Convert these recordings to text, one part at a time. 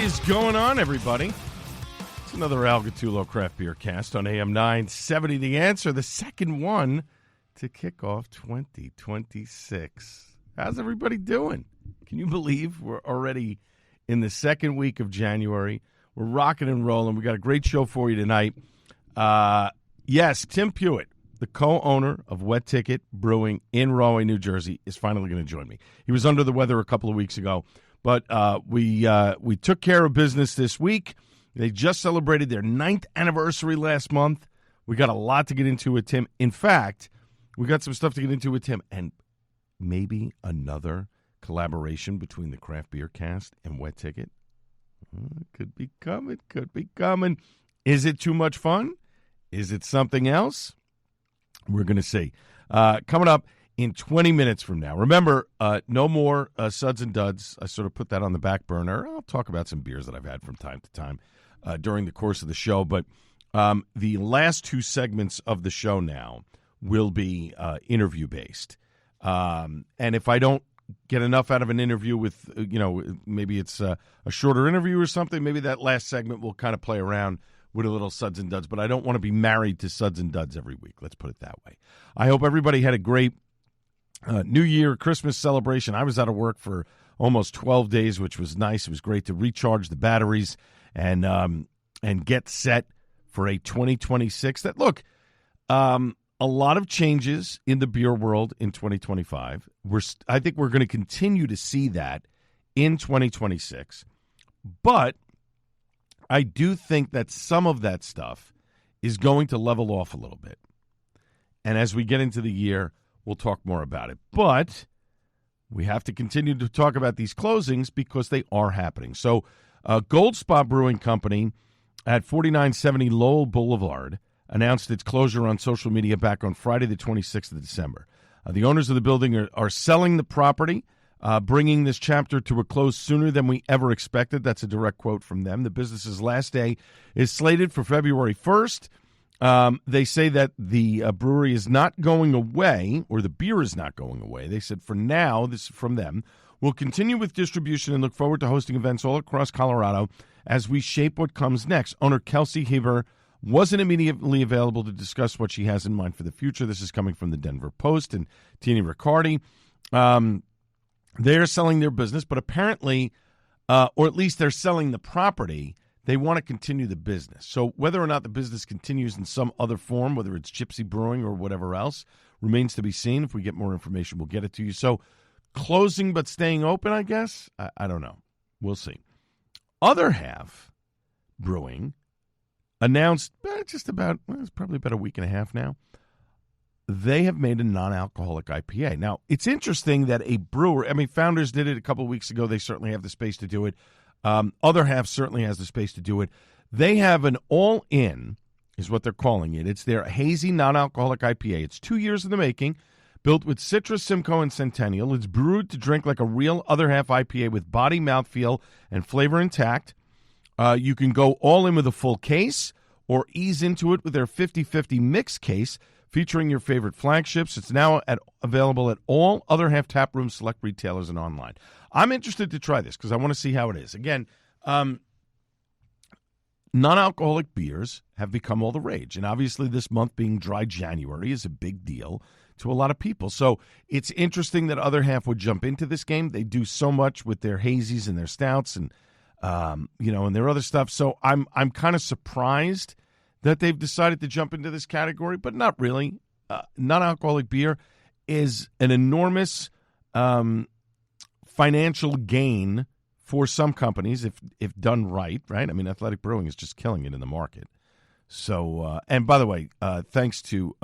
is going on, everybody? It's another Al Gattulo Craft Beer Cast on AM 970. The Answer, the second one to kick off 2026. How's everybody doing? Can you believe we're already in the second week of January? We're rocking and rolling. We got a great show for you tonight. Yes, Tim Pewitt, the co-owner of Wet Ticket Brewing in Rahway, New Jersey, is finally going to join me. He was under the weather a couple of weeks ago, but we took care of business this week. They just celebrated their 9th anniversary last month. We got a lot to get into with Tim. In fact, we got some stuff to get into with Tim, and maybe another collaboration between the Craft Beer Cast and Wet Ticket. Could be coming. Is it too much fun? Is it something else? We're going to see. Coming up in 20 minutes from now. Remember, no more Suds and Duds. I sort of put that on the back burner. I'll talk about some beers that I've had from time to time during the course of the show. But the last two segments of the show now will be interview-based. And if I don't get enough out of an interview with, maybe it's a shorter interview or something, maybe that last segment will kind of play around with a little Suds and Duds. But I don't want to be married to Suds and Duds every week. Let's put it that way. I hope everybody had a great New Year, Christmas celebration. I was out of work for almost 12 days, which was nice. It was great to recharge the batteries and get set for a 2026 that, look, a lot of changes in the beer world in 2025. I think we're going to continue to see that in 2026. But I do think that some of that stuff is going to level off a little bit. And as we get into the year, we'll talk more about it. But we have to continue to talk about these closings because they are happening. So Gold Spot Brewing Company at 4970 Lowell Boulevard announced its closure on social media back on Friday, the 26th of December. The owners of the building are selling the property, bringing this chapter to a close sooner than we ever expected. That's a direct quote from them. The business's last day is slated for February 1st. They say that the brewery is not going away, or the beer is not going away. They said for now, this is from them, we'll continue with distribution and look forward to hosting events all across Colorado as we shape what comes next. Owner Kelsey Heber wasn't immediately available to discuss what she has in mind for the future. This is coming from the Denver Post and Tini Riccardi. They're selling their business, but apparently, or at least they're selling the property, they want to continue the business. So whether or not the business continues in some other form, whether it's Gypsy Brewing or whatever else, remains to be seen. If we get more information, we'll get it to you. So closing but staying open, I guess? I don't know. We'll see. Other Half Brewing announced it's probably about a week and a half now, they have made a non-alcoholic IPA. Now, it's interesting that a brewer, Founders did it a couple of weeks ago. They certainly have the space to do it. Other Half certainly has the space to do it. They have an all-in, is what they're calling it. It's their hazy non-alcoholic IPA. It's 2 years in the making, built with Citrus, Simcoe, and Centennial. It's brewed to drink like a real Other Half IPA with body, mouthfeel, and flavor intact. You can go all in with a full case or ease into it with their 50-50 mix case featuring your favorite flagships. It's now available at all Other Half tap rooms, select retailers, and online. I'm interested to try this because I want to see how it is. Again, non-alcoholic beers have become all the rage. And obviously this month being dry January is a big deal to a lot of people. So it's interesting that Other Half would jump into this game. They do so much with their hazies and their stouts and and their other stuff. So I'm kind of surprised that they've decided to jump into this category, but not really. Non-alcoholic beer is an enormous financial gain for some companies if done right? Athletic Brewing is just killing it in the market. So, and by the way, thanks to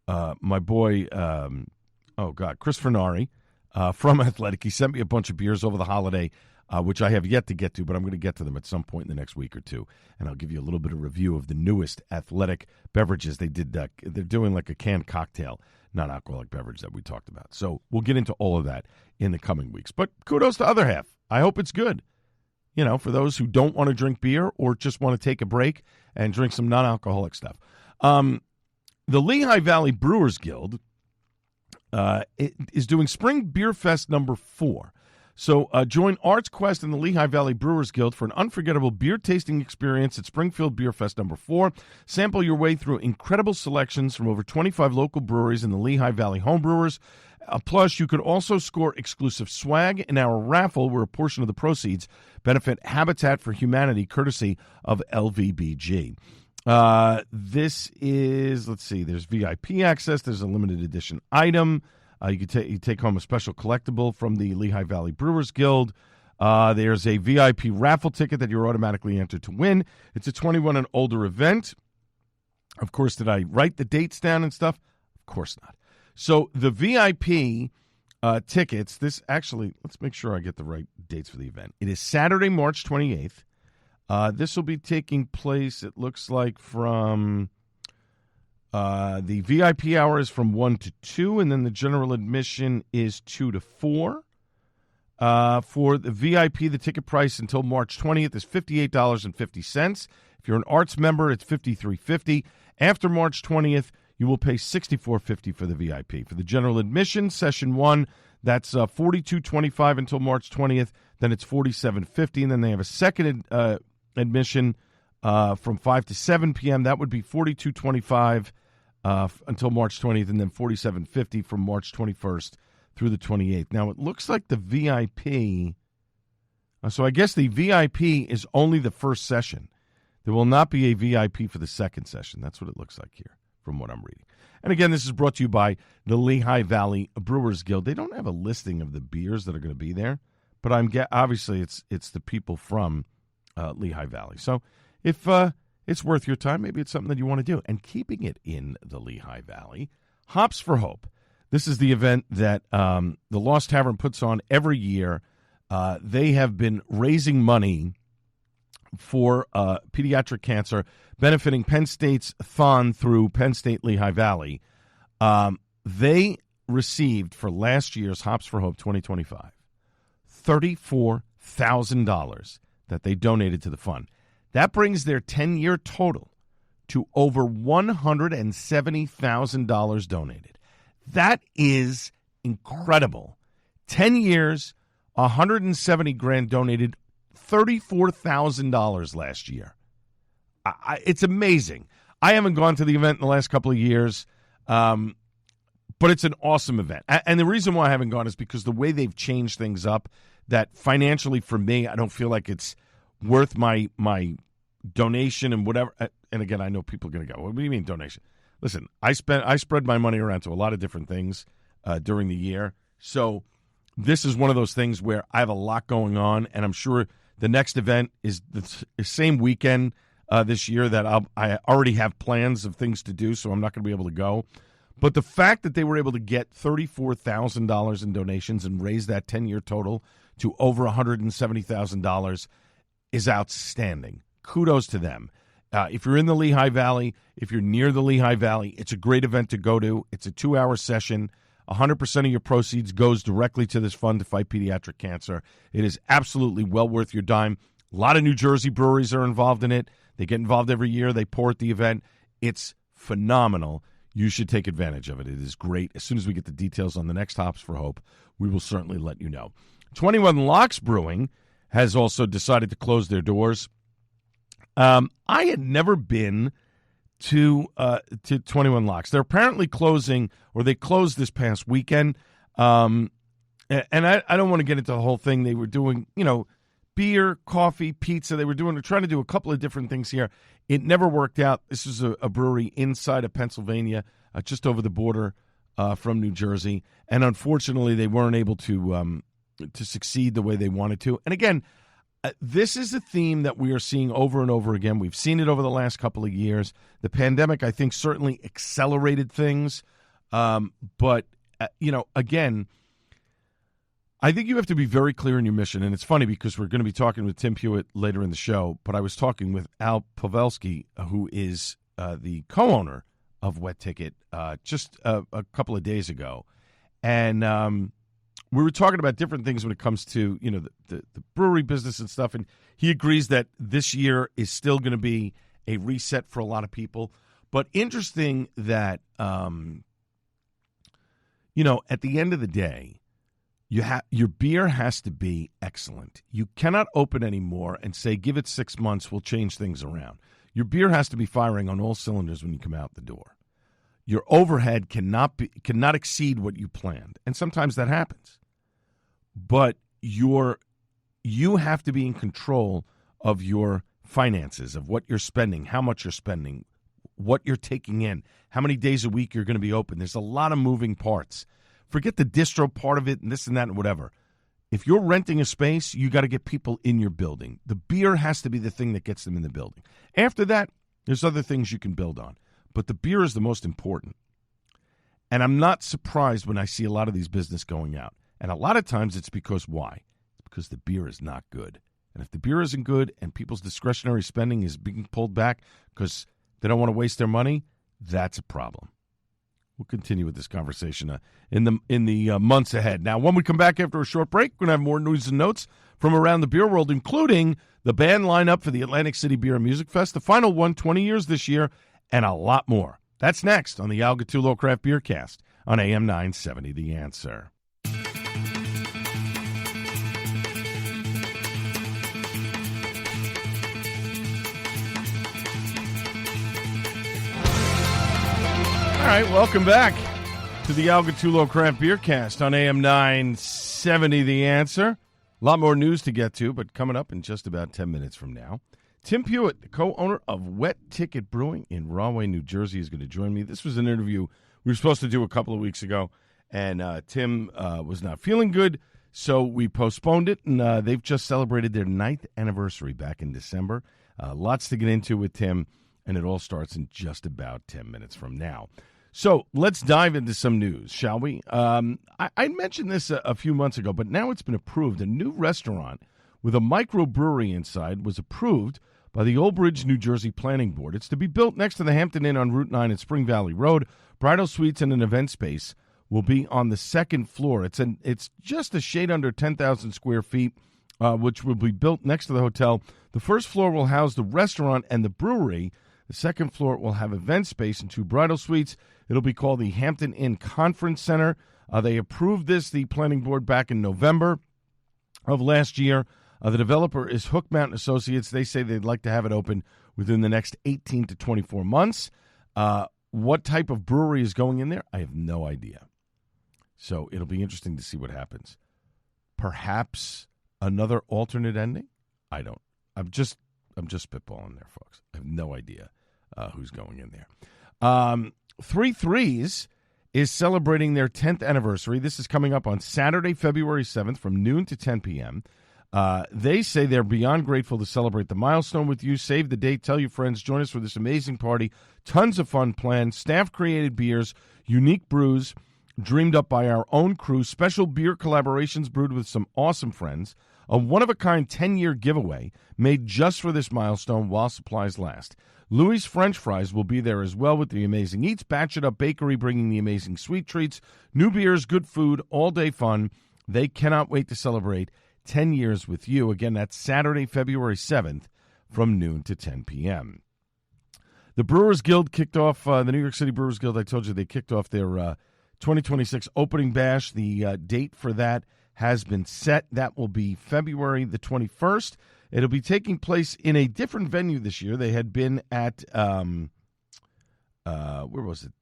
my boy, Chris Fernari from Athletic. He sent me a bunch of beers over the holiday, which I have yet to get to, but I'm going to get to them at some point in the next week or two, and I'll give you a little bit of review of the newest Athletic beverages. They're doing like a canned cocktail, non-alcoholic beverage that we talked about. So we'll get into all of that in the coming weeks. But kudos to Other Half. I hope it's good. For those who don't want to drink beer or just want to take a break and drink some non-alcoholic stuff. The Lehigh Valley Brewers Guild is doing Spring Beer Fest number 4. So join Arts Quest and the Lehigh Valley Brewers Guild for an unforgettable beer tasting experience at Springfield Beer Fest number 4. Sample your way through incredible selections from over 25 local breweries and the Lehigh Valley homebrewers. Plus, you could also score exclusive swag in our raffle, where a portion of the proceeds benefit Habitat for Humanity, courtesy of LVBG. This is, let's see, there's VIP access. There's a limited edition item. You take home a special collectible from the Lehigh Valley Brewers Guild. There's a VIP raffle ticket that you're automatically entered to win. It's a 21 and older event. Of course, did I write the dates down and stuff? Of course not. So the VIP tickets, this actually, let's make sure I get the right dates for the event. It is Saturday, March 28th. This will be taking place, it looks like, from the VIP hour is from 1 to 2, and then the general admission is 2 to 4. For the VIP, the ticket price until March 20th is $58.50. If you're an arts member, it's $53.50. After March 20th, you will pay $64.50 for the VIP. For the general admission, session 1, that's $42.25 until March 20th. Then it's $47.50, and then they have a second admission from 5 to 7 p.m. That would be $42.25 until March 20th, and then $47.50 from March 21st through the 28th. Now, it looks like the VIP, so I guess the VIP is only the first session. There will not be a VIP for the second session. That's what it looks like here, from what I'm reading. And again, this is brought to you by the Lehigh Valley Brewers Guild. They don't have a listing of the beers that are going to be there, but obviously it's the people from Lehigh Valley. So if it's worth your time, maybe it's something that you want to do. And keeping it in the Lehigh Valley, Hops for Hope. This is the event that the Lost Tavern puts on every year. They have been raising money for pediatric cancer, benefiting Penn State's Thon through Penn State Lehigh Valley. They received, for last year's Hops for Hope 2025, $34,000 that they donated to the fund. That brings their 10-year total to over $170,000 donated. That is incredible. 10 years, $170,000 donated, $34,000 last year. It's amazing. I haven't gone to the event in the last couple of years, but it's an awesome event. And the reason why I haven't gone is because the way they've changed things up, that financially for me, I don't feel like it's worth my donation and whatever. And again, I know people are going to go, what do you mean donation? Listen, I spread my money around to a lot of different things during the year. So this is one of those things where I have a lot going on, and I'm sure the next event is the same weekend this year that I already have plans of things to do, so I'm not going to be able to go. But the fact that they were able to get $34,000 in donations and raise that 10-year total to over $170,000 is outstanding. Kudos to them. If you're in the Lehigh Valley, if you're near the Lehigh Valley, it's a great event to go to. It's a 2-hour session. 100% of your proceeds goes directly to this fund to fight pediatric cancer. It is absolutely well worth your dime. A lot of New Jersey breweries are involved in it. They get involved every year. They pour at the event. It's phenomenal. You should take advantage of it. It is great. As soon as we get the details on the next Hops for Hope, we will certainly let you know. 21 Locks Brewing has also decided to close their doors. I had never been to 21 Locks. They're apparently closing, or they closed this past weekend. And I don't want to get into the whole thing. They were doing, beer, coffee, pizza. They were trying to do a couple of different things here. It never worked out. This is a brewery inside of Pennsylvania, just over the border from New Jersey. And unfortunately, they weren't able to succeed the way they wanted to. And again, this is a theme that we are seeing over and over again. We've seen it over the last couple of years. The pandemic, I think, certainly accelerated things. But again, I think you have to be very clear in your mission. And it's funny because we're going to be talking with Tim Hewitt later in the show, but I was talking with Al Pavelski, who is the co-owner of Wet Ticket, just a couple of days ago. And we were talking about different things when it comes to, the brewery business and stuff. And he agrees that this year is still going to be a reset for a lot of people. But interesting that, at the end of the day, Your beer has to be excellent. You cannot open anymore and say, give it 6 months, we'll change things around. Your beer has to be firing on all cylinders when you come out the door. Your overhead cannot exceed what you planned, and sometimes that happens. But you have to be in control of your finances, of what you're spending, how much you're spending, what you're taking in, how many days a week you're going to be open. There's a lot of moving parts. Forget the distro part of it and this and that and whatever. If you're renting a space, you got to get people in your building. The beer has to be the thing that gets them in the building. After that, there's other things you can build on. But the beer is the most important. And I'm not surprised when I see a lot of these business going out. And a lot of times it's because why? It's because the beer is not good. And if the beer isn't good and people's discretionary spending is being pulled back because they don't want to waste their money, that's a problem. We'll continue with this conversation in the months ahead. Now, when we come back after a short break, we're going to have more news and notes from around the beer world, including the band lineup for the Atlantic City Beer and Music Fest, the final one, 20 years this year, and a lot more. That's next on the Al Gattullo Craft Beer Cast on AM 970, The Answer. All right, welcome back to the Al Gattullo Craft Beer Cast on AM 970, The Answer. A lot more news to get to, but coming up in just about 10 minutes from now. Tim Pewitt, the co-owner of Wet Ticket Brewing in Rahway, New Jersey, is going to join me. This was an interview we were supposed to do a couple of weeks ago, and Tim was not feeling good, so we postponed it, and they've just celebrated their 9th anniversary back in December. Lots to get into with Tim, and it all starts in just about 10 minutes from now. So let's dive into some news, shall we? I mentioned this a few months ago, but now it's been approved. A new restaurant with a microbrewery inside was approved by the Old Bridge, New Jersey Planning Board. It's to be built next to the Hampton Inn on Route 9 at Spring Valley Road. Bridal suites and an event space will be on the second floor. It's just a shade under 10,000 square feet, which will be built next to the hotel. The first floor will house the restaurant and the brewery. The second floor will have event space and 2 bridal suites. It'll be called the Hampton Inn Conference Center. They approved this, the planning board, back in November of last year. The developer is Hook Mountain Associates. They say they'd like to have it open within the next 18 to 24 months. What type of brewery is going in there? I have no idea. So it'll be interesting to see what happens. Perhaps another alternate ending? I don't. I'm just spitballing there, folks. I have no idea who's going in there. 3 Threes is celebrating their 10th anniversary. This is coming up on Saturday, February 7th from noon to 10 p.m. They say they're beyond grateful to celebrate the milestone with you. Save the date. Tell your friends. Join us for this amazing party. Tons of fun planned. Staff-created beers, unique brews dreamed up by our own crew, special beer collaborations brewed with some awesome friends, a one-of-a-kind 10-year giveaway made just for this milestone while supplies last. Louis' French Fries will be there as well with the amazing eats. Batch It Up Bakery bringing the amazing sweet treats, new beers, good food, all-day fun. They cannot wait to celebrate 10 years with you. Again, that's Saturday, February 7th from noon to 10 p.m. The Brewers Guild kicked off, the New York City Brewers Guild, I told you they kicked off their 2026 opening bash. The date for that has been set. That will be February the 21st. It'll be taking place in a different venue this year. They had been at, where was it?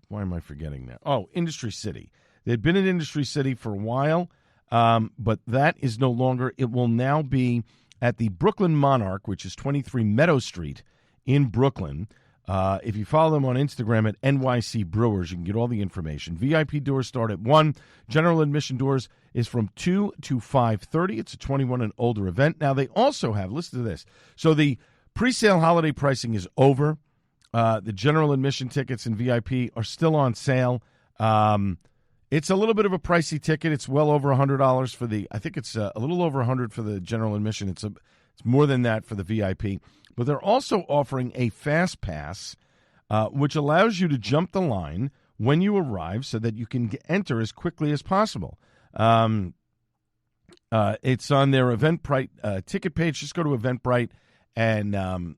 Why am I forgetting now? Oh, Industry City. They'd been in Industry City for a while, but that is no longer. It will now be at the Brooklyn Monarch, which is 23 Meadow Street in Brooklyn. If you follow them on Instagram at NYC Brewers, you can get all the information. VIP doors start at 1. General admission doors is from 2 to 5:30. It's a 21 and older event. Now, they also have, listen to this. So the pre-sale holiday pricing is over. The general admission tickets and VIP are still on sale. It's a little bit of a pricey ticket. It's well over $100 for the, I think it's a little over $100 for the general admission. It's more than that for the VIP. But they're also offering a fast pass, which allows you to jump the line when you arrive so that you can enter as quickly as possible. It's on their Eventbrite ticket page. Just go to Eventbrite and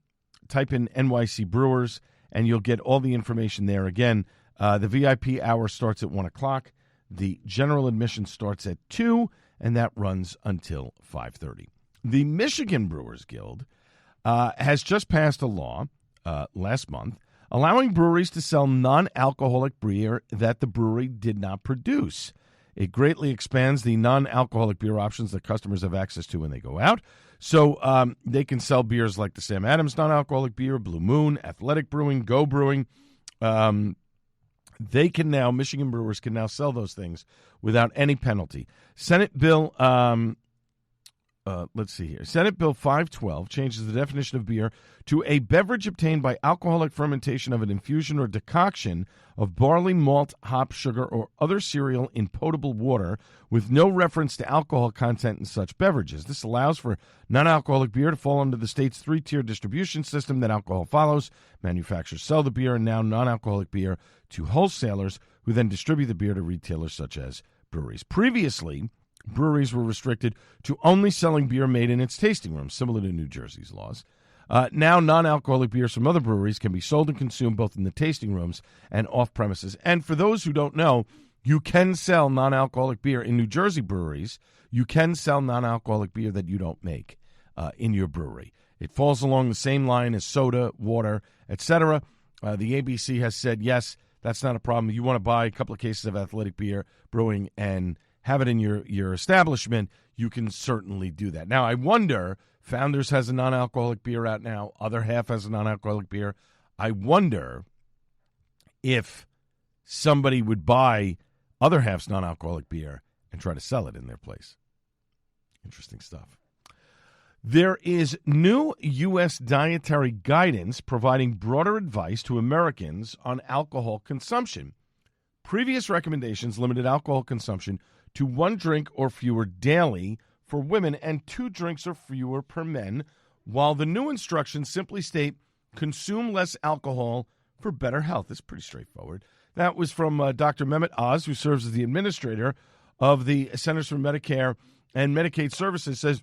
type in NYC Brewers, and you'll get all the information there. Again, the VIP hour starts at 1 o'clock. The general admission starts at 2, and that runs until 5:30. The Michigan Brewers Guild has just passed a law last month allowing breweries to sell non-alcoholic beer that the brewery did not produce. It greatly expands the non-alcoholic beer options that customers have access to when they go out. So they can sell beers like the Sam Adams non-alcoholic beer, Blue Moon, Athletic Brewing, Go Brewing. Michigan brewers can now sell those things without any penalty. Senate Bill, Senate Bill 512 changes the definition of beer to a beverage obtained by alcoholic fermentation of an infusion or decoction of barley, malt, hop, sugar, or other cereal in potable water with no reference to alcohol content in such beverages. This allows for non-alcoholic beer to fall under the state's three-tier distribution system that alcohol follows. Manufacturers sell the beer and now non-alcoholic beer to wholesalers who then distribute the beer to retailers such as breweries. Previously, breweries were restricted to only selling beer made in its tasting room, similar to New Jersey's laws. Now, non-alcoholic beers from other breweries can be sold and consumed both in the tasting rooms and off-premises. And for those who don't know, you can sell non-alcoholic beer in New Jersey breweries. You can sell non-alcoholic beer that you don't make in your brewery. It falls along the same line as soda, water, etc. The ABC has said, yes, that's not a problem. You want to buy a couple of cases of Athletic Beer Brewing and have it in your establishment, you can certainly do that. Now, I wonder, Founders has a non-alcoholic beer out now. Other Half has a non-alcoholic beer. I wonder if somebody would buy Other Half's non-alcoholic beer and try to sell it in their place. Interesting stuff. There is new U.S. dietary guidance providing broader advice to Americans on alcohol consumption. Previous recommendations limited alcohol consumption to 1 drink or fewer daily for women and 2 drinks or fewer per men, while the new instructions simply state consume less alcohol for better health. It's pretty straightforward. That was from Dr. Mehmet Oz, who serves as the administrator of the Centers for Medicare and Medicaid Services, says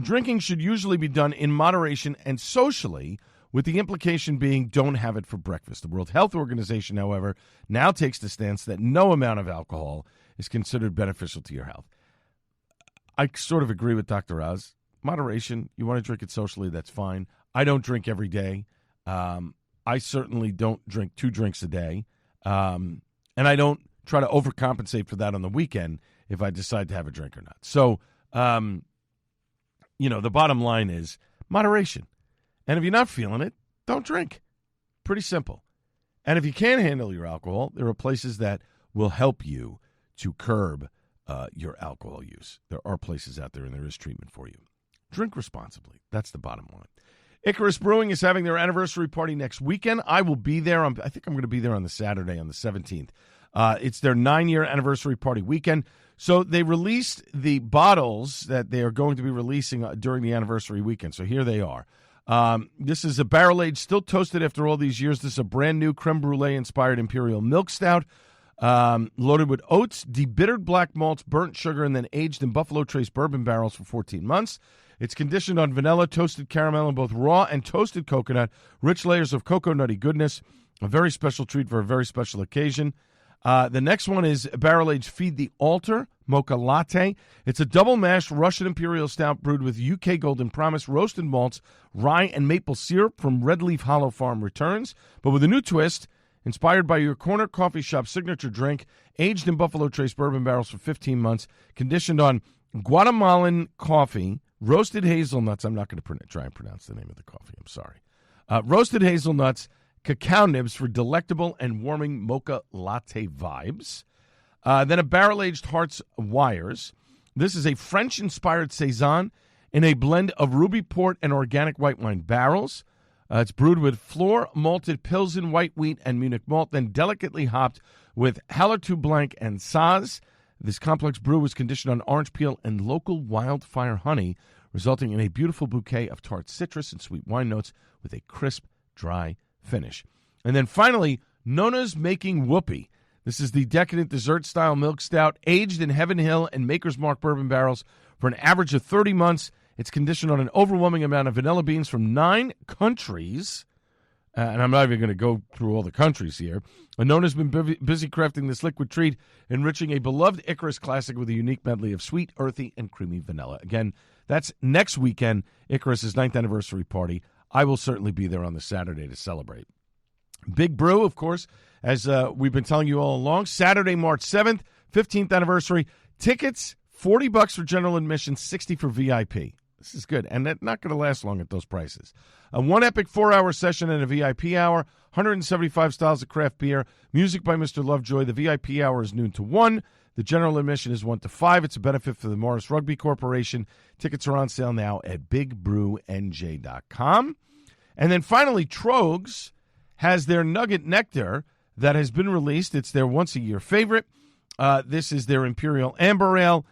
drinking should usually be done in moderation and socially, with the implication being don't have it for breakfast. The World Health Organization, however, now takes the stance that no amount of alcohol is considered beneficial to your health. I sort of agree with Dr. Oz. Moderation, you want to drink it socially, that's fine. I don't drink every day. I certainly don't drink 2 drinks a day. And I don't try to overcompensate for that on the weekend if I decide to have a drink or not. So, the bottom line is moderation. And if you're not feeling it, don't drink. Pretty simple. And if you can't handle your alcohol, there are places that will help you to curb your alcohol use. There are places out there, and there is treatment for you. Drink responsibly. That's the bottom line. Icarus Brewing is having their anniversary party next weekend. I will be there. I think I'm going to be there on the Saturday, on the 17th. It's their 9-year anniversary party weekend. So they released the bottles that they are going to be releasing during the anniversary weekend. So here they are. This is a barrel-aged, still toasted after all these years. This is a brand-new creme brulee-inspired imperial milk stout. Loaded with oats, debittered black malts, burnt sugar, and then aged in Buffalo Trace bourbon barrels for 14 months. It's conditioned on vanilla, toasted caramel, and both raw and toasted coconut, rich layers of cocoa nutty goodness. A very special treat for a very special occasion. The next one is barrel-aged Feed the Altar Mocha Latte. It's a double-mashed Russian Imperial Stout brewed with UK Golden Promise, roasted malts, rye, and maple syrup from Red Leaf Hollow Farm Returns, but with a new twist. Inspired by your corner coffee shop signature drink, aged in Buffalo Trace bourbon barrels for 15 months, conditioned on Guatemalan coffee, roasted hazelnuts. I'm not going to try and pronounce the name of the coffee. I'm sorry. Roasted hazelnuts, cacao nibs for delectable and warming mocha latte vibes. Then a barrel-aged Hearts Wires. This is a French-inspired Saison in a blend of ruby port and organic white wine barrels. It's brewed with floor-malted Pilsen white wheat and Munich malt, then delicately hopped with Hallertau Blanc and Saaz. This complex brew was conditioned on orange peel and local wildfire honey, resulting in a beautiful bouquet of tart citrus and sweet wine notes with a crisp, dry finish. And then finally, Nona's Making Whoopie. This is the decadent dessert-style milk stout, aged in Heaven Hill and Maker's Mark bourbon barrels for an average of 30 months. It's conditioned on an overwhelming amount of vanilla beans from 9 countries. and I'm not even going to go through all the countries here. Anona's been busy crafting this liquid treat, enriching a beloved Icarus classic with a unique medley of sweet, earthy, and creamy vanilla. Again, that's next weekend, Icarus's 9th anniversary party. I will certainly be there on the Saturday to celebrate. Big Brew, of course, as we've been telling you all along, Saturday, March 7th, 15th anniversary. Tickets, $40 for general admission, $60 for VIP. This is good, and that's not going to last long at those prices. One epic 4-hour session and a VIP hour, 175 styles of craft beer, music by Mr. Lovejoy. The VIP hour is noon to 1. The general admission is 1 to 5. It's a benefit for the Morris Rugby Corporation. Tickets are on sale now at bigbrewNJ.com. And then finally, Trogs has their Nugget Nectar that has been released. It's their once-a-year favorite. This is their Imperial Amber Ale.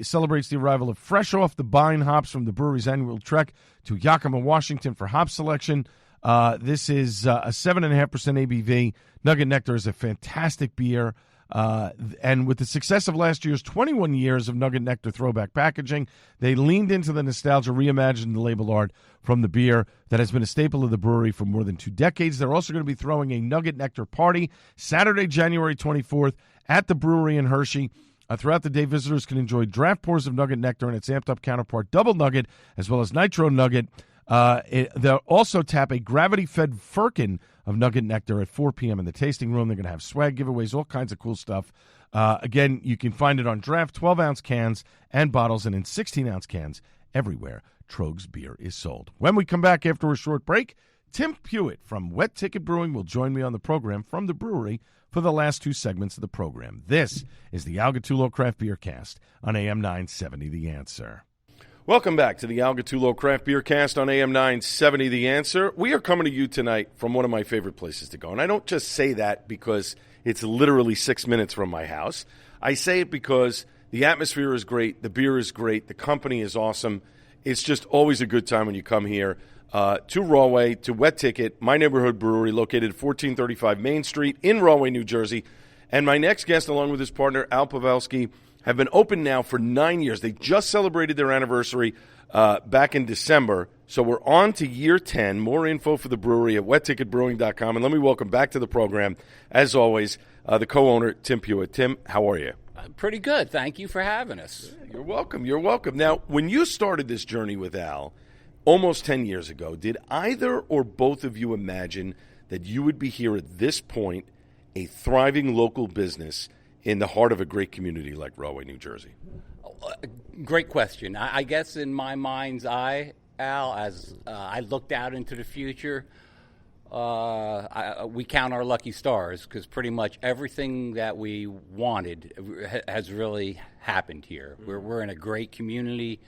Celebrates the arrival of fresh off the vine hops from the brewery's annual trek to Yakima, Washington for hop selection. This is a 7.5% ABV. Nugget Nectar is a fantastic beer. And with the success of last year's 21 years of Nugget Nectar throwback packaging, they leaned into the nostalgia, reimagined the label art from the beer that has been a staple of the brewery for more than 2 decades. They're also going to be throwing a Nugget Nectar party Saturday, January 24th at the brewery in Hershey. Throughout the day, visitors can enjoy draft pours of Nugget Nectar and its amped-up counterpart, Double Nugget, as well as Nitro Nugget. They'll also tap a gravity-fed firkin of Nugget Nectar at 4 p.m. in the tasting room. They're going to have swag giveaways, all kinds of cool stuff. Again, you can find it on draft 12-ounce cans and bottles and in 16-ounce cans everywhere Trogs beer is sold. When we come back after a short break, Tim Pewitt from Wet Ticket Brewing will join me on the program from the brewery for the last 2 segments of the program. This is the Al Gattullo Craft Beer Cast on AM 970 The Answer. Welcome back to the Al Gattullo Craft Beer Cast on AM 970 The Answer. We are coming to you tonight from one of my favorite places to go. And I don't just say that because it's literally 6 minutes from my house. I say it because the atmosphere is great, the beer is great, the company is awesome. It's just always a good time when you come here. To Rahway, to Wet Ticket, my neighborhood brewery located at 1435 Main Street in Rahway, New Jersey. And my next guest, along with his partner, Al Pavelski, have been open now for 9 years. They just celebrated their anniversary back in December. So we're on to year 10. More info for the brewery at wetticketbrewing.com. And let me welcome back to the program, as always, the co-owner, Tim Pewitt. Tim, how are you? Pretty good. Thank you for having us. Yeah, you're welcome. You're welcome. Now, when you started this journey with Al almost 10 years ago, did either or both of you imagine that you would be here at this point, a thriving local business in the heart of a great community like Rahway, New Jersey? Great question. I guess in my mind's eye, Al, as I looked out into the future, we count our lucky stars because pretty much everything that we wanted has really happened here. We're in a great community.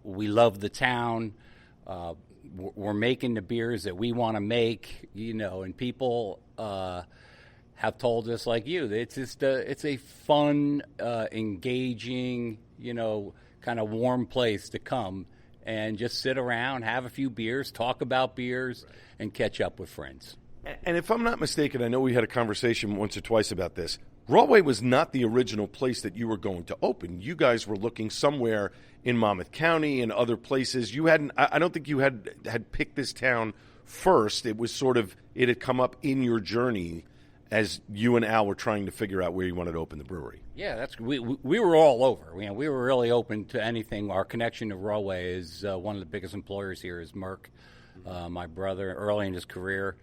We love the town. We're making the beers that we want to make, and people have told us, like you, it's just it's a fun, engaging, kind of warm place to come and just sit around, have a few beers, talk about beers, right, and catch up with friends. And if I'm not mistaken, I know we had a conversation once or twice about this. Rahway was not the original place that you were going to open. You guys were looking somewhere in Monmouth County and other places. You hadn't. I don't think you had picked this town first. It was sort of, it had come up in your journey as you and Al were trying to figure out where you wanted to open the brewery. Yeah, we were all over. We were really open to anything. Our connection to Rahway is one of the biggest employers here is Merck. My brother, early in his career,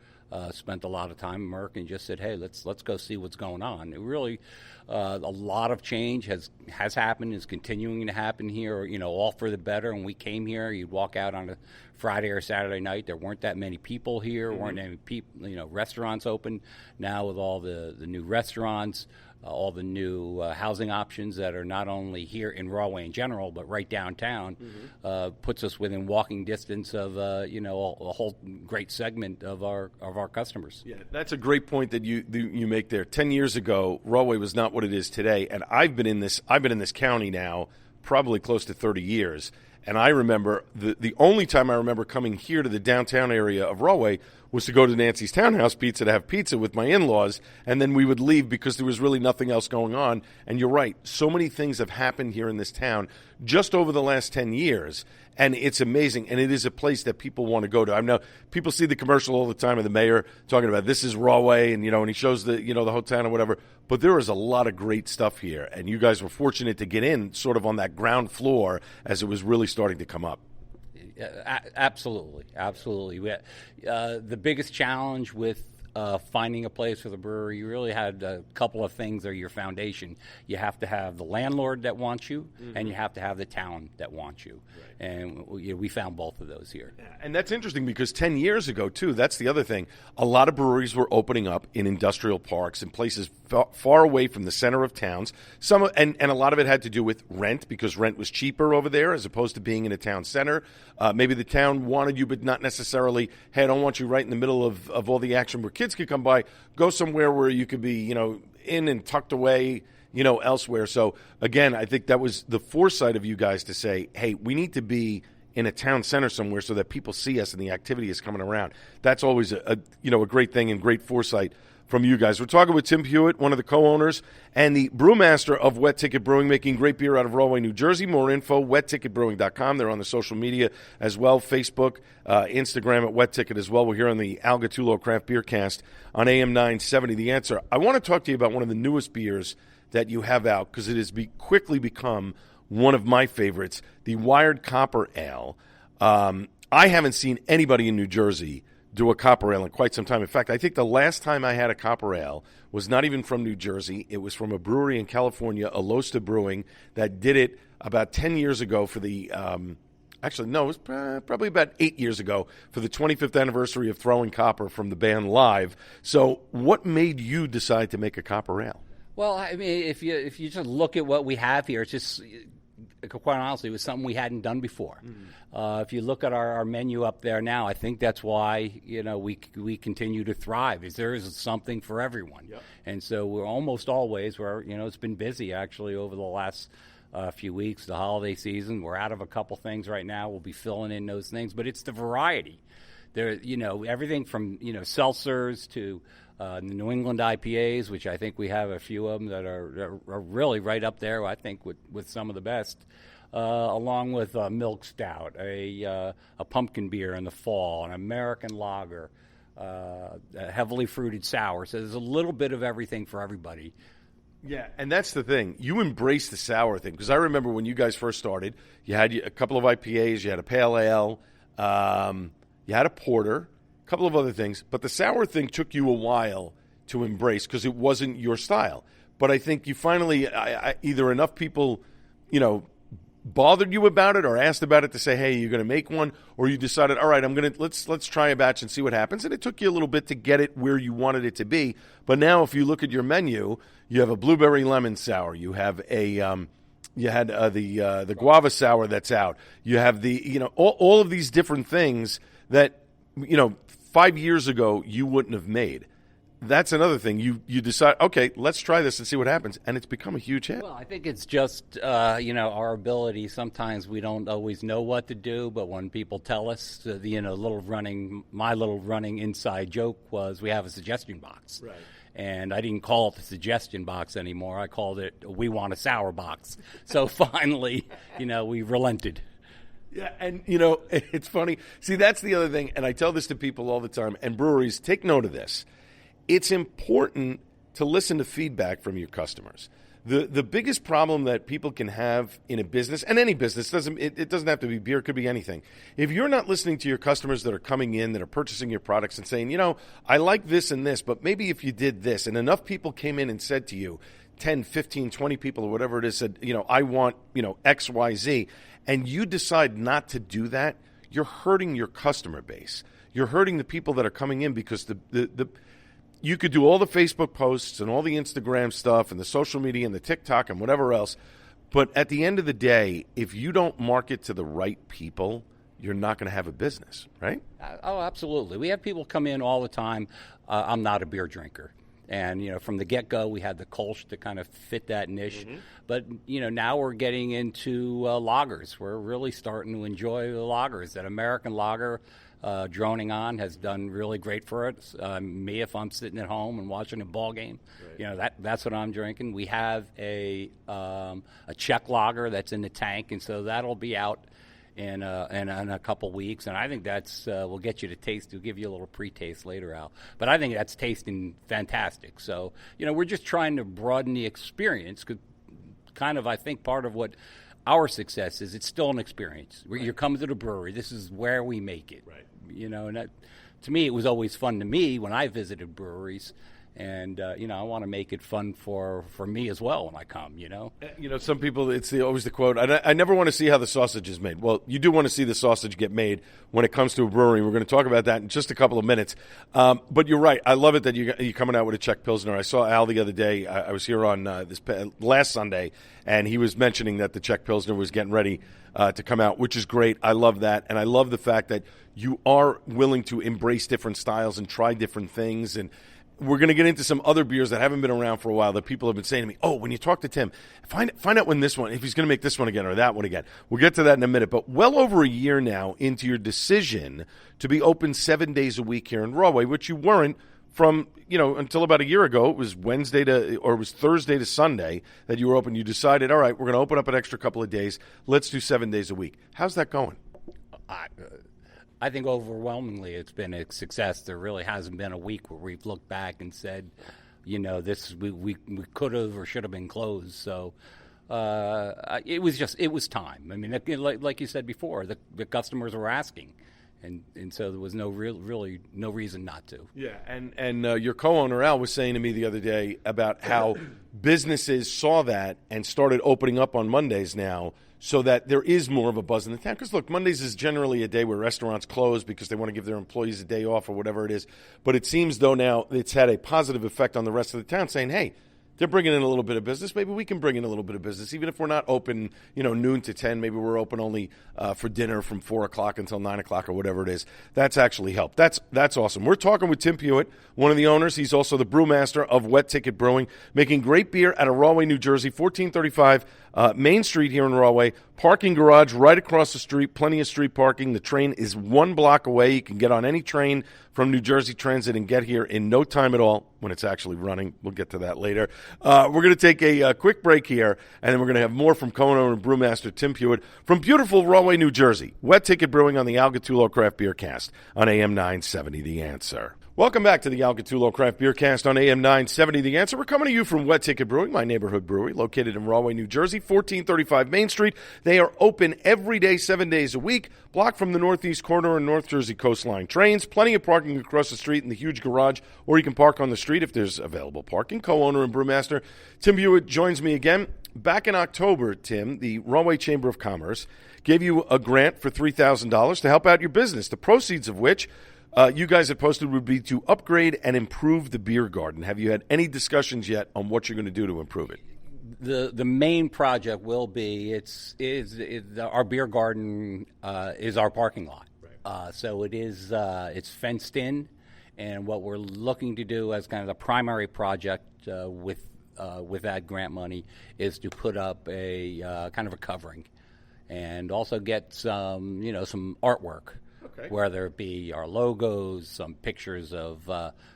spent a lot of time in Merck and just said, hey, let's go see what's going on. It really, a lot of change has happened, is continuing to happen here, all for the better. When we came here, you'd walk out on a Friday or Saturday night, there weren't that many people here, weren't any people, restaurants open. Now with all the new restaurants, all the new housing options that are not only here in Rahway in general, but right downtown, puts us within walking distance of a whole great segment of our customers. Yeah, that's a great point that you make there. 10 years ago, Rahway was not what it is today, and I've been in this county now probably close to 30 years. And I remember the only time I remember coming here to the downtown area of Rahway was to go to Nancy's Townhouse Pizza to have pizza with my in-laws, and then we would leave because there was really nothing else going on. And you're right, so many things have happened here in this town just over the last 10 years. And it's amazing, and it is a place that people want to go to. I know people see the commercial all the time of the mayor talking about this is Rawway, and and he shows the the hotel or whatever. But there is a lot of great stuff here, and you guys were fortunate to get in sort of on that ground floor as it was really starting to come up. Absolutely. The biggest challenge with finding a place for the brewery, you really had a couple of things are your foundation. You have to have the landlord that wants you, and you have to have the town that wants you. Right. And we found both of those here. And that's interesting because 10 years ago, too, that's the other thing. A lot of breweries were opening up in industrial parks and places far away from the center of towns. And a lot of it had to do with rent, because rent was cheaper over there as opposed to being in a town center. Maybe the town wanted you, but not necessarily, hey, I don't want you right in the middle of all the action where kids could come by. Go somewhere where you could be, in and tucked away, elsewhere. So, again, I think that was the foresight of you guys to say, hey, we need to be in a town center somewhere so that people see us and the activity is coming around. That's always a great thing and great foresight from you guys. We're talking with Tim Hewitt, one of the co-owners and the brewmaster of Wet Ticket Brewing, making great beer out of Rawway, New Jersey. More info, wetticketbrewing.com. They're on the social media as well, Facebook, Instagram at Wet Ticket as well. We're here on the Al Gattullo Craft Beer Cast on AM 970. The Answer. I want to talk to you about one of the newest beers that you have out, because it has quickly become one of my favorites, the Wired Copper Ale. I haven't seen anybody in New Jersey do a copper ale in quite some time. In fact, I think the last time I had a copper ale was not even from New Jersey. It was from a brewery in California, Alosta Brewing, that did it about 10 years ago for the actually, no, it was probably about 8 years ago for the 25th anniversary of Throwing Copper from the band Live. So what made you decide to make a copper ale? Well, I mean, if you just look at what we have here, it's just, quite honestly, it was something we hadn't done before. If you look at our menu up there now, I think that's why we continue to thrive. Is there is something for everyone, yep. And so we're almost always it's been busy actually over the last few weeks. The holiday season, we're out of a couple things right now. We'll be filling in those things, but it's the variety. There, everything from seltzers to the New England IPAs, which I think we have a few of them that are really right up there, I think, with some of the best, along with a milk stout, a pumpkin beer in the fall, an American lager, a heavily fruited sour. So there's a little bit of everything for everybody. Yeah, and that's the thing. You embrace the sour thing, because I remember when you guys first started, you had a couple of IPAs, you had a pale ale, you had a porter, a couple of other things, but the sour thing took you a while to embrace because it wasn't your style. But I think you finally, either enough people, bothered you about it or asked about it to say, hey, you're going to make one, or you decided, all right, let's try a batch and see what happens. And it took you a little bit to get it where you wanted it to be. But now if you look at your menu, you have a blueberry lemon sour, you have the guava sour that's out, you have the all of these different things that 5 years ago you wouldn't have made. That's another thing. You decide, okay, let's try this and see what happens, and it's become a huge hit. Well, I think it's just our ability. Sometimes we don't always know what to do, but when people tell us, my little running inside joke was we have a suggestion box. Right. And I didn't call it the suggestion box anymore. I called it we want a sour box. So finally, we relented. Yeah, and, it's funny. See, that's the other thing, and I tell this to people all the time, and breweries, take note of this. It's important to listen to feedback from your customers. The biggest problem that people can have in a business, and any business, it doesn't have to be beer, it could be anything. If you're not listening to your customers that are coming in, that are purchasing your products and saying, I like this and this, but maybe if you did this, and enough people came in and said to you, 10, 15, 20 people or whatever it is said, I want, X, Y, Z, and you decide not to do that, you're hurting your customer base. You're hurting the people that are coming in because you could do all the Facebook posts and all the Instagram stuff and the social media and the TikTok and whatever else, but at the end of the day, if you don't market to the right people, you're not going to have a business, right? Oh, absolutely. We have people come in all the time. I'm not a beer drinker. And, from the get-go, we had the Kolsch to kind of fit that niche. Mm-hmm. But, now we're getting into lagers. We're really starting to enjoy the lagers. That American lager, droning on, has done really great for us. Me, if I'm sitting at home and watching a ball game, right. That's what I'm drinking. We have a Czech lager that's in the tank, and so that'll be out in a couple weeks, and I think that's will get you to taste. We'll give you a little pre-taste later, Al. But I think that's tasting fantastic. So we're just trying to broaden the experience. 'Cause kind of, I think part of what our success is, it's still an experience. Right. You're coming to the brewery. This is where we make it. Right. And that, to me, it was always fun to me when I visited breweries. And, I want to make it fun for me as well when I come, Some people, it's always the quote, I never want to see how the sausage is made. Well, you do want to see the sausage get made when it comes to a brewery. We're going to talk about that in just a couple of minutes. But you're right. I love it that you're coming out with a Czech Pilsner. I saw Al the other day. I was here on last Sunday, and he was mentioning that the Czech Pilsner was getting ready to come out, which is great. I love that. And I love the fact that you are willing to embrace different styles and try different things. And we're going to get into some other beers that haven't been around for a while that people have been saying to me, oh, when you talk to Tim, find out when this one, if he's going to make this one again or that one again. We'll get to that in a minute. But well over a year now into your decision to be open 7 days a week here in Rahway, which you weren't from, until about a year ago. It was Thursday to Sunday that you were open. You decided, all right, we're going to open up an extra couple of days. Let's do 7 days a week. How's that going? I think overwhelmingly it's been a success. There really hasn't been a week where we've looked back and said, this we could have or should have been closed. So it was time. I mean, like you said before, the customers were asking, and so there was really no reason not to. Yeah, and your co-owner Al was saying to me the other day about how businesses saw that and started opening up on Mondays now, so that there is more of a buzz in the town. Because, look, Mondays is generally a day where restaurants close because they want to give their employees a day off or whatever it is. But it seems, though, now it's had a positive effect on the rest of the town, saying, hey, they're bringing in a little bit of business. Maybe we can bring in a little bit of business. Even if we're not open, noon to 10, maybe we're open only for dinner from 4 o'clock until 9 o'clock or whatever it is. That's actually helped. That's awesome. We're talking with Tim Pewitt, one of the owners. He's also the brewmaster of Wet Ticket Brewing, making great beer out of Rahway, New Jersey, 1435 Main Street here in Rahway. Parking garage right across the street, plenty of street parking. The train is 1 block away. You can get on any train from New Jersey Transit and get here in no time at all when it's actually running. We'll get to that later. We're going to take a quick break here, and then we're going to have more from co-owner and brewmaster Tim Pewitt from beautiful Rahway, New Jersey. Wet Ticket Brewing on the Al Gattulo Craft Beer Cast on AM 970 The Answer. Welcome back to the Al Gattulo Craft Beer Cast on AM 970 The Answer. We're coming to you from Wet Ticket Brewing, my neighborhood brewery, located in Rahway, New Jersey, 1435 Main Street. They are open every day, 7 days a week, blocked from the northeast corner and North Jersey coastline trains. Plenty of parking across the street in the huge garage, or you can park on the street if there's available parking. Co-owner and brewmaster Tim Pewitt joins me again. Back in October, Tim, the Rahway Chamber of Commerce gave you a grant for $3,000 to help out your business, the proceeds of which you guys had posted would be to upgrade and improve the beer garden. Have you had any discussions yet on what you're going to do to improve it? The main project will be our beer garden is our parking lot. Right. So it's fenced in, and what we're looking to do as kind of the primary project with that grant money is to put up a kind of a covering, and also get some artwork. Okay. Whether it be our logos, some pictures of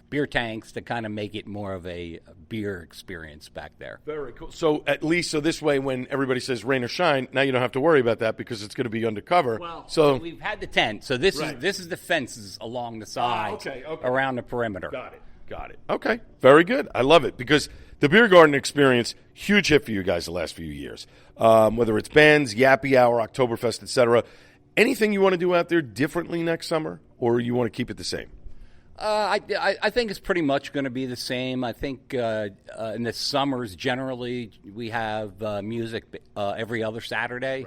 beer tanks to kind of make it more of a beer experience back there. Very cool. So this way, when everybody says rain or shine, now you don't have to worry about that because it's going to be undercover. Well, so we've had the tent. So this is the fences along the side, around the perimeter. Got it. Okay, very good. I love it because the beer garden experience, huge hit for you guys the last few years. Whether it's bands, Yappy Hour, Oktoberfest, etc. Anything you want to do out there differently next summer, or you want to keep it the same? I think it's pretty much going to be the same. I think in the summers, generally, we have music every other Saturday.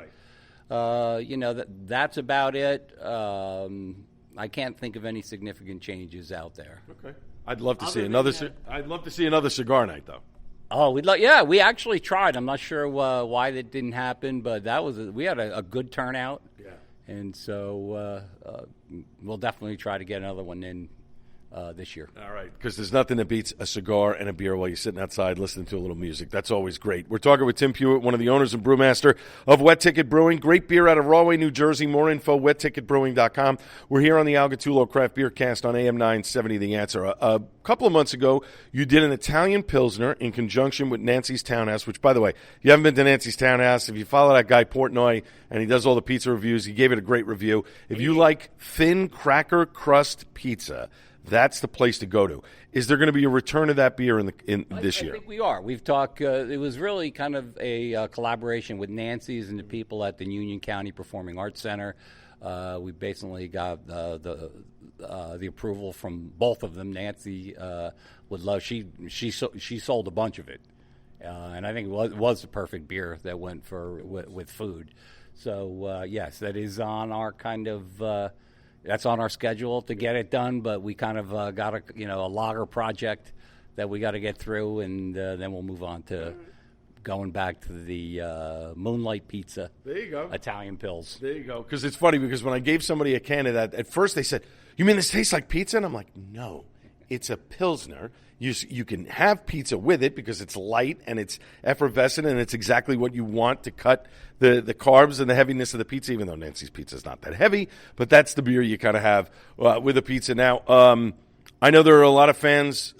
Right. That's about it. I can't think of any significant changes out there. Okay. I'd love to see another cigar night, though. Oh, we actually tried. I'm not sure why that didn't happen, but we had a good turnout. Yeah. And so we'll definitely try to get another one in this year. All right, because there's nothing that beats a cigar and a beer while you're sitting outside listening to a little music. That's always great. We're talking with Tim Pewitt, one of the owners and brewmaster of Wet Ticket Brewing. Great beer out of Rahway, New Jersey. More info, wetticketbrewing.com. We're here on the Al Gattullo Craft Beer Cast on AM 970 The Answer. A couple of months ago, you did an Italian Pilsner in conjunction with Nancy's Townhouse, which, by the way, if you haven't been to Nancy's Townhouse, if you follow that guy Portnoy and he does all the pizza reviews, he gave it a great review. If you like thin cracker crust pizza, that's the place to go to. Is there going to be a return of that beer in this year? I think we are. We've talked. It was really kind of a collaboration with Nancy's and the people at the Union County Performing Arts Center. We basically got the approval from both of them. Nancy would love. She sold a bunch of it, and I think it was the perfect beer that went with food. So yes, that is on our kind of. That's on our schedule to get it done, but we kind of got a lager project that we got to get through, and then we'll move on to going back to the Moonlight Pizza. There you go. Italian Pils. There you go. Because it's funny, because when I gave somebody a can of that, at first they said, "You mean this tastes like pizza?" And I'm like, "No, it's a Pilsner. You can have pizza with it because it's light and it's effervescent and it's exactly what you want to cut the carbs and the heaviness of the pizza, even though Nancy's pizza is not that heavy, but that's the beer you kind of have with a pizza. Now, I know there are a lot of fans,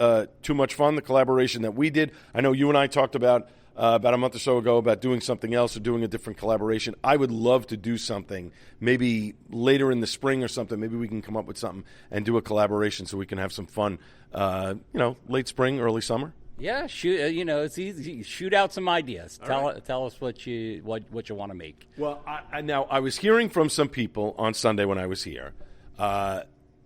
Too Much Fun, the collaboration that we did. I know you and I talked about a month or so ago about doing something else or doing a different collaboration. I would love to do something maybe later in the spring or something. Maybe we can come up with something and do a collaboration so we can have some fun, late spring, early summer. Yeah, shoot. It's easy. Shoot out some ideas. Tell us what you want to make. Well, I was hearing from some people on Sunday when I was here.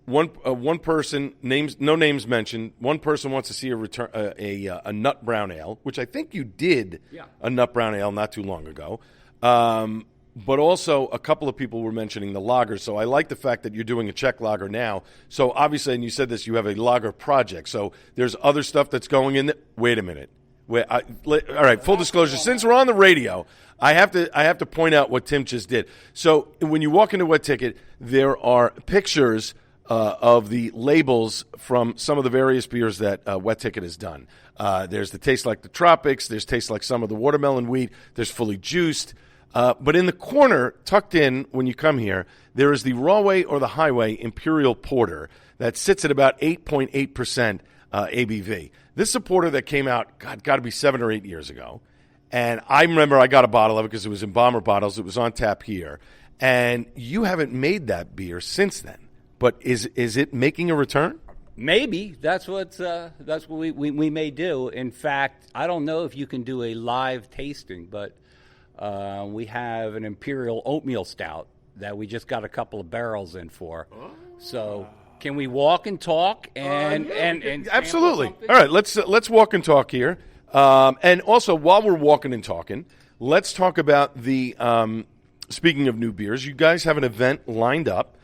One person, no names mentioned. One person wants to see a nut brown ale, which I think you did a nut brown ale not too long ago. But also a couple of people were mentioning the lager. So I like the fact that you're doing a Czech lager now. So obviously, and you said this, you have a lager project. So there's other stuff that's going in there. Wait a minute. All right, full disclosure. Since we're on the radio, I have to point out what Tim just did. So when you walk into Wet Ticket, there are pictures of the labels from some of the various beers that Wet Ticket has done. There's the Taste Like the Tropics. There's Taste Like some of the watermelon wheat. There's Fully Juiced. But in the corner, tucked in when you come here, there is the Rahway or the Highway Imperial Porter that sits at about 8.8% ABV. This is a porter that came out, got to be 7 or 8 years ago. And I remember I got a bottle of it because it was in bomber bottles. It was on tap here. And you haven't made that beer since then. But is it making a return? Maybe that's what we may do. In fact, I don't know if you can do a live tasting, but we have an Imperial Oatmeal Stout that we just got a couple of barrels in for. Oh. So can we walk and talk and absolutely. All right, let's walk and talk here. And also, while we're walking and talking, let's talk about the. Speaking of new beers, you guys have an event lined up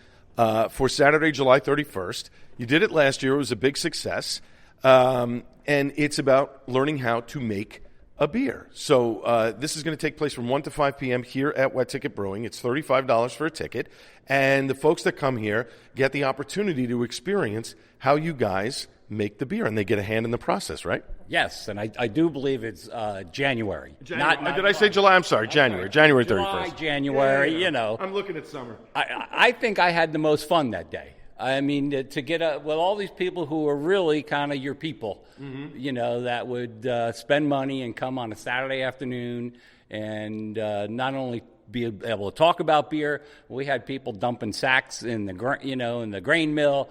for Saturday, July 31st. You did it last year; it was a big success, and it's about learning how to make a beer. So this is going to take place from 1 to 5 p.m. here at Wet Ticket Brewing. It's $35 for a ticket. And the folks that come here get the opportunity to experience how you guys make the beer. And they get a hand in the process, right? Yes, and I do believe it's January. Not did I say July? I'm sorry, January. January 31st. January, yeah. I'm looking at summer. I think I had the most fun that day. I mean, to get with all these people who are really kind of your people, that would spend money and come on a Saturday afternoon and not only be able to talk about beer. We had people dumping sacks in the grain mill,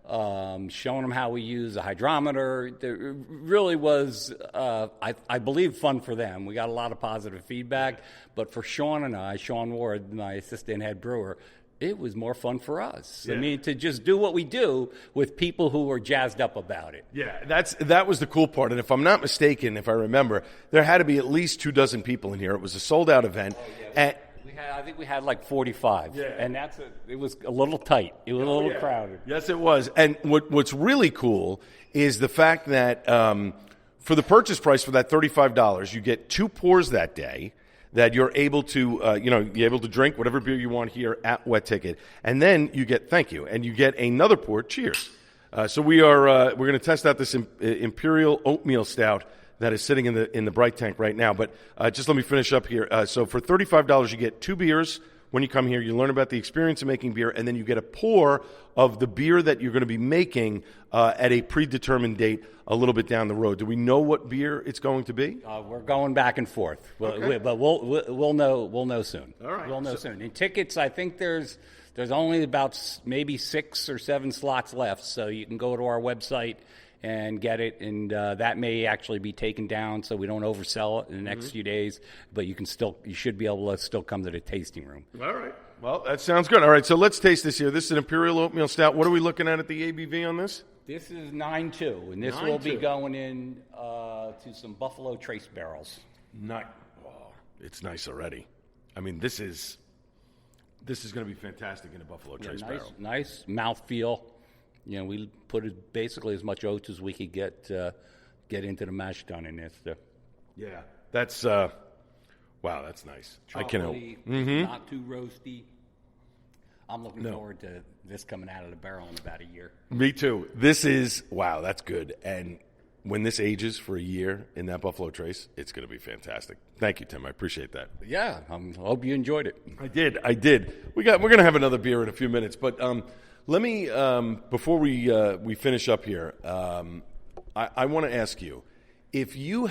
showing them how we use a hydrometer. It really was, I believe, fun for them. We got a lot of positive feedback, but for Sean and I, Sean Ward, my assistant head brewer, it was more fun for us. Yeah. I mean, to just do what we do with people who are jazzed up about it. Yeah, that was the cool part. And if I'm not mistaken, if I remember, there had to be at least 24 people in here. It was a sold-out event. Yeah, I think we had like 45. Yeah. And it was a little tight. It was a little crowded. Yes, it was. And what's really cool is the fact that for the purchase price for that $35, you get 2 pours that day. That you're able to, be able to drink whatever beer you want here at Wet Ticket. And then you get, thank you, and you get another pour, cheers, So we're going to test out this Imperial Oatmeal Stout that is sitting in the Bright Tank right now. But just let me finish up here. So for $35, you get 2 beers. When you come here, you learn about the experience of making beer, and then you get a pour of the beer that you're going to be making at a predetermined date a little bit down the road. Do we know what beer it's going to be? We're going back and forth, but we'll know soon. All right. We'll know soon. And tickets, I think there's only about maybe 6 or 7 slots left, so you can go to our website and get it, and that may actually be taken down so we don't oversell it in the next few days. But you should be able to still come to the tasting room. All right. Well, that sounds good. All right, so let's taste this here. This is an Imperial Oatmeal Stout. What are we looking at the ABV on this? This is 9.2, and this will be going in to some Buffalo Trace barrels. It's nice already. I mean, this is going to be fantastic in a Buffalo Trace barrel. Nice mouthfeel. We put basically as much oats as we could get into the mash tun in this. Yeah, that's wow, that's nice. I can help. Not too roasty. I'm looking forward to this coming out of the barrel in about a year. Me too. This is wow, that's good. And when this ages for a year in that Buffalo Trace, it's going to be fantastic. Thank you, Tim. I appreciate that. Yeah, I hope you enjoyed it. I did. We're going to have another beer in a few minutes, but let me, before we finish up here, I want to ask you, if you were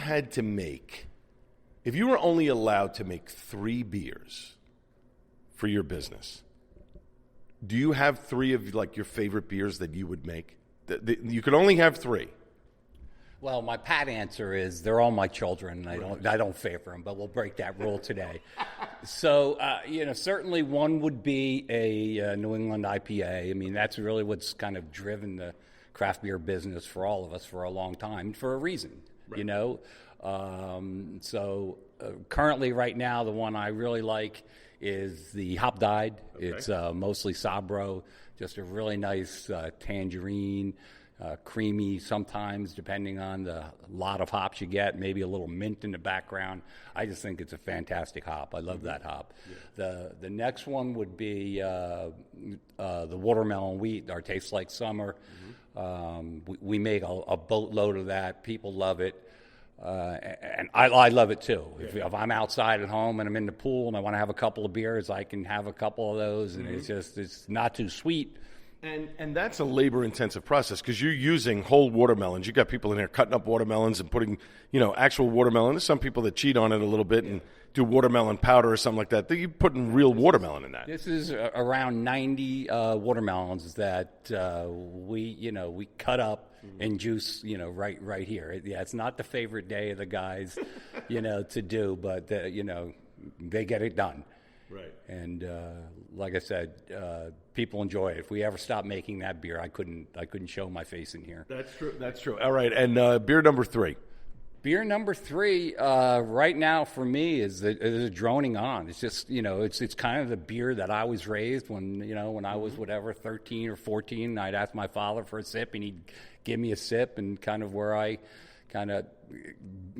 only allowed to make 3 beers for your business, do you have 3 of your favorite beers that you would make? You could only have 3. Well, my pat answer is they're all my children. I don't favor them, but we'll break that rule today. So, certainly one would be a New England IPA. I mean, that's really what's kind of driven the craft beer business for all of us for a long time, for a reason, right. Currently right now, the one I really like is the Hop Dyed. Okay. It's mostly Sabro, just a really nice tangerine, creamy sometimes, depending on the lot of hops you get, maybe a little mint in the background. I just think it's a fantastic hop. I love that hop. Yeah. The next one would be the watermelon wheat, our Tastes Like Summer. We make a boatload of that. People love it. And I love it too. Yeah. If I'm outside at home and I'm in the pool and I want to have a couple of beers, I can have a couple of those, and it's not too sweet. And that's a labor-intensive process because you're using whole watermelons. You got people in there cutting up watermelons and putting, actual watermelon. There's some people that cheat on it a little bit and do watermelon powder or something like that. You're putting real watermelon in that. This is around 90 watermelons that we cut up and juice, right here. It's not the favorite day of the guys, to do, but they get it done. Right. And like I said, people enjoy it. If we ever stop making that beer, I couldn't show my face in here. That's true. All right. And beer number 3. Beer number 3 right now for me is Droning On. It's just, it's kind of the beer that I was raised when I was 13 or 14. I'd ask my father for a sip and he'd give me a sip, and kind of where I kind of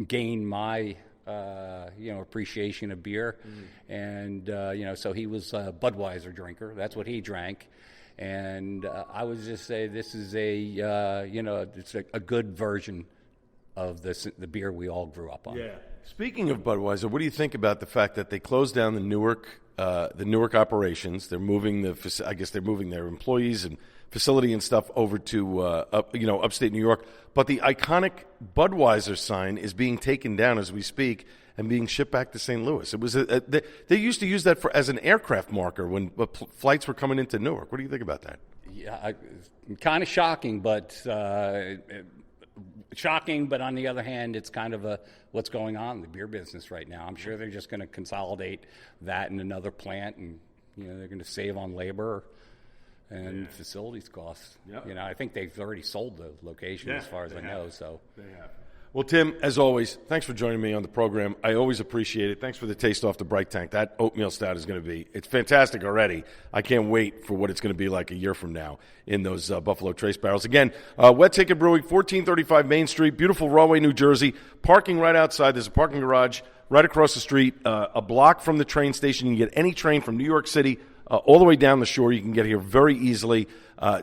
gained my appreciation of beer. And, so he was a Budweiser drinker. That's what he drank. And I would just say this is it's a good version of the beer we all grew up on. Yeah. Speaking of Budweiser, what do you think about the fact that they closed down the Newark operations? They're moving they're moving their employees and facility and stuff over to upstate New York. But the iconic Budweiser sign is being taken down as we speak and being shipped back to St. Louis. It was they used to use that as an aircraft marker when flights were coming into Newark. What do you think about that? Yeah, kind of shocking, but on the other hand, it's kind of what's going on in the beer business right now. I'm sure they're just going to consolidate that in another plant, and they're going to save on labor and facilities costs. Yep. I think they've already sold the location as far as I know. So they have. Well, Tim, as always, thanks for joining me on the program. I always appreciate it. Thanks for the taste off the Bright Tank. That oatmeal stout is going to be, it's fantastic already. I can't wait for what it's going to be like a year from now in those Buffalo Trace barrels. Again, Wet Ticket Brewing, 1435 Main Street, beautiful Rahway, New Jersey. Parking right outside. There's a parking garage right across the street, a block from the train station. You can get any train from New York City all the way down the shore. You can get here very easily.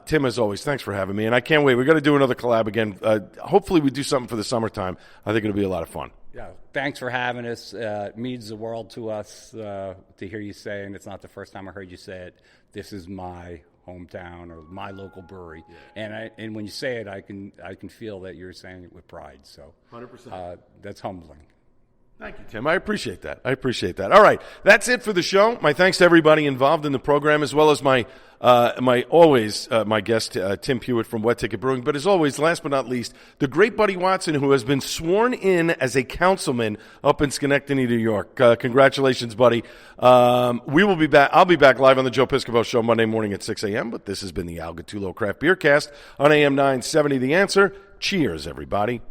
Tim, as always, thanks for having me, and I can't wait. We've got to do another collab again. Hopefully we do something for the summertime. I think it'll be a lot of fun. Yeah, thanks for having us. It means the world to us to hear you say, and it's not the first time I heard you say it, this is my hometown or my local brewery. Yeah. And when you say it, I can feel that you're saying it with pride. So 100%. That's humbling. Thank you, Tim. I appreciate that. All right, that's it for the show. My thanks to everybody involved in the program, as well as my guest, Tim Pewitt from Wet Ticket Brewing. But as always, last but not least, the great Buddy Watson, who has been sworn in as a councilman up in Schenectady, New York. Congratulations, buddy. We will be back. I'll be back live on the Joe Piscopo Show Monday morning at 6 a.m., but this has been the Al Gattulo Craft Beer Cast on AM 970 The Answer. Cheers, everybody.